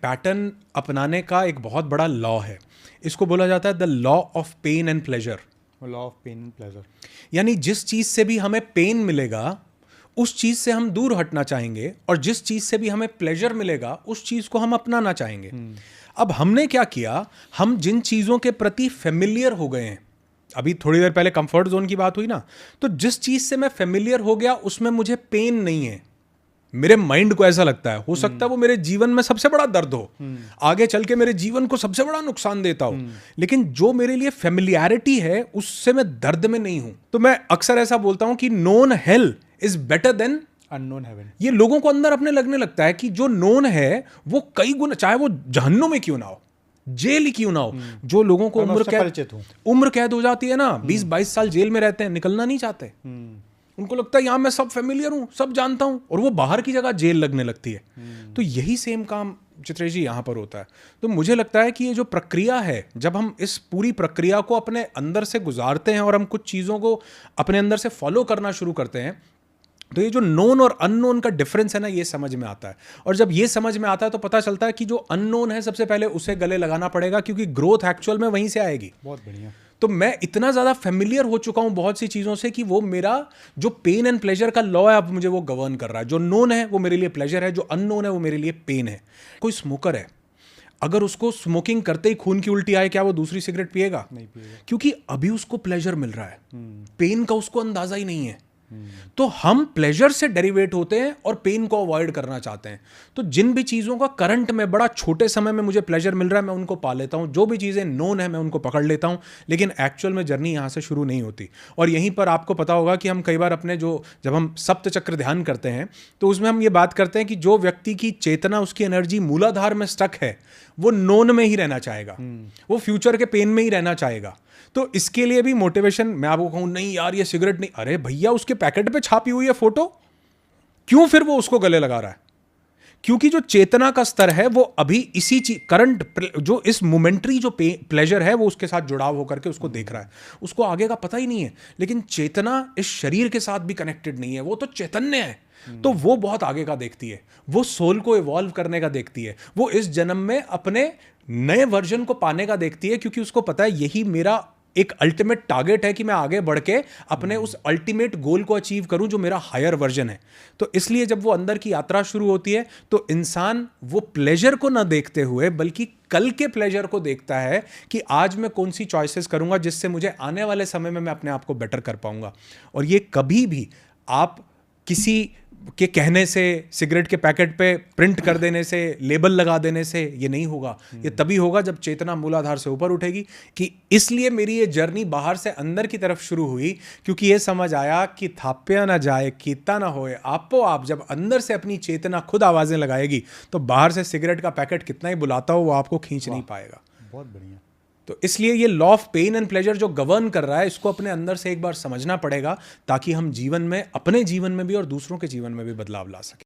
Pattern अपनाने का एक बहुत बड़ा लॉ है। इसको बोला जाता है the law of pain and pleasure. Law of pain and pleasure, यानी जिस चीज से भी हमें पेन मिलेगा उस चीज से हम दूर हटना चाहेंगे, और जिस चीज से भी हमें प्लेजर मिलेगा उस चीज को हम अपनाना चाहेंगे। अब हमने क्या किया, हम जिन चीजों के प्रति फेमिलियर हो गए हैं, अभी थोड़ी देर पहले कंफर्ट जोन की बात हुई ना, तो जिस चीज से मैं फेमिलियर हो गया उसमें मुझे पेन नहीं है। मेरे माइंड को ऐसा लगता है, हो सकता है वो मेरे जीवन में सबसे बड़ा दर्द हो, आगे चल के मेरे जीवन को सबसे बड़ा नुकसान देता हो, लेकिन जो मेरे लिए फेमिलियरिटी है उससे मैं दर्द में नहीं हूं। तो मैं अक्सर ऐसा बोलता हूं कि known hell is better than unknown heaven. ये लोगों को अंदर अपने लगने लगता है कि जो नोन है वो कई गुना, चाहे वो जहन्नुम में क्यों ना हो, जेल ही क्यों ना हो। जो लोगों को उम्र कैद हो जाती है ना, 20-22 साल जेल में रहते हैं, निकलना नहीं चाहते। उनको लगता है यहां मैं सब फेमिलियर हूं, सब जानता हूं, और वो बाहर की जगह जेल लगने लगती है। तो यही सेम काम चित्रेश जी यहां पर होता है। तो मुझे लगता है कि ये जो प्रक्रिया है, जब हम इस पूरी प्रक्रिया को अपने अंदर से गुजारते हैं और हम कुछ चीज़ों को अपने अंदर से फॉलो करना शुरू करते हैं, तो ये जो नोन और अननोन का डिफरेंस है ना, ये समझ में आता है। और जब ये समझ में आता है तो पता चलता है कि जो अननोन है सबसे पहले उसे गले लगाना पड़ेगा, क्योंकि ग्रोथ एक्चुअल में वहीं से आएगी। बहुत बढ़िया। तो मैं इतना ज़्यादा फेमिलियर हो चुका हूं बहुत सी चीज़ों से कि वो मेरा जो पेन एंड प्लेजर का लॉ है अब मुझे वो गवर्न कर रहा है। जो नोन है वो मेरे लिए प्लेजर है, जो अननोन है वो मेरे लिए पेन है। कोई स्मोकर है, अगर उसको स्मोकिंग करते ही खून की उल्टी आए, क्या वो दूसरी सिगरेट पिएगा? नहीं पिएगा, क्योंकि अभी उसको प्लेजर मिल रहा है, पेन का उसको अंदाजा ही नहीं है। तो हम प्लेजर से डेरिवेट होते हैं और पेन को अवॉइड करना चाहते हैं। तो जिन भी चीज़ों का करंट में बड़ा छोटे समय में मुझे प्लेजर मिल रहा है मैं उनको पा लेता हूं, जो भी चीज़ें नोन है मैं उनको पकड़ लेता हूं, लेकिन एक्चुअल में जर्नी यहां से शुरू नहीं होती। और यहीं पर आपको पता होगा कि हम कई बार अपने जब हम सप्त चक्र ध्यान करते हैं तो उसमें हम ये बात करते हैं कि जो व्यक्ति की चेतना, उसकी एनर्जी मूलाधार में स्टक है, वो नोन में ही रहना चाहेगा, वो फ्यूचर के पेन में ही रहना चाहेगा। तो इसके लिए भी मोटिवेशन, मैं आपको कहूं नहीं यार ये सिगरेट नहीं, अरे भैया उसके पैकेट पे छापी हुई है फोटो, क्यों फिर वो उसको गले लगा रहा है? क्योंकि जो चेतना का स्तर है वो अभी इसी चीज करंट, जो इस मोमेंट्री जो प्लेजर है वो उसके साथ जुड़ाव होकर के उसको देख रहा है, उसको आगे का पता ही नहीं है। लेकिन चेतना इस शरीर के साथ भी कनेक्टेड नहीं है, वो तो चैतन्य है, तो वो बहुत आगे का देखती है, वो सोल को इवॉल्व करने का देखती है, वो इस जन्म में अपने नए वर्जन को पाने का देखती है, क्योंकि उसको पता है यही मेरा एक अल्टीमेट टारगेट है कि मैं आगे बढ़ के अपने उस अल्टीमेट गोल को अचीव करूं जो मेरा हायर वर्जन है। तो इसलिए जब वो अंदर की यात्रा शुरू होती है तो इंसान वो प्लेजर को ना देखते हुए बल्कि कल के प्लेजर को देखता है कि आज मैं कौन सी चॉइसेस करूंगा जिससे मुझे आने वाले समय में मैं अपने आप को बेटर कर पाऊंगा। और ये कभी भी आप किसी के कहने से, सिगरेट के पैकेट पे प्रिंट कर देने से, लेबल लगा देने से ये नहीं होगा। ये तभी होगा जब चेतना मूलाधार से ऊपर उठेगी। कि इसलिए मेरी ये जर्नी बाहर से अंदर की तरफ शुरू हुई, क्योंकि ये समझ आया कि थाप्या ना जाए कीता ना होए, आपो आप जब अंदर से अपनी चेतना खुद आवाजें लगाएगी तो बाहर से सिगरेट का पैकेट कितना ही बुलाता हो वो आपको खींच नहीं पाएगा। बहुत बढ़िया। तो इसलिए ये law of pain and pleasure जो गवर्न कर रहा है, इसको अपने अंदर से एक बार समझना पड़ेगा, ताकि हम जीवन में, अपने जीवन में भी और दूसरों के जीवन में भी बदलाव ला सकें।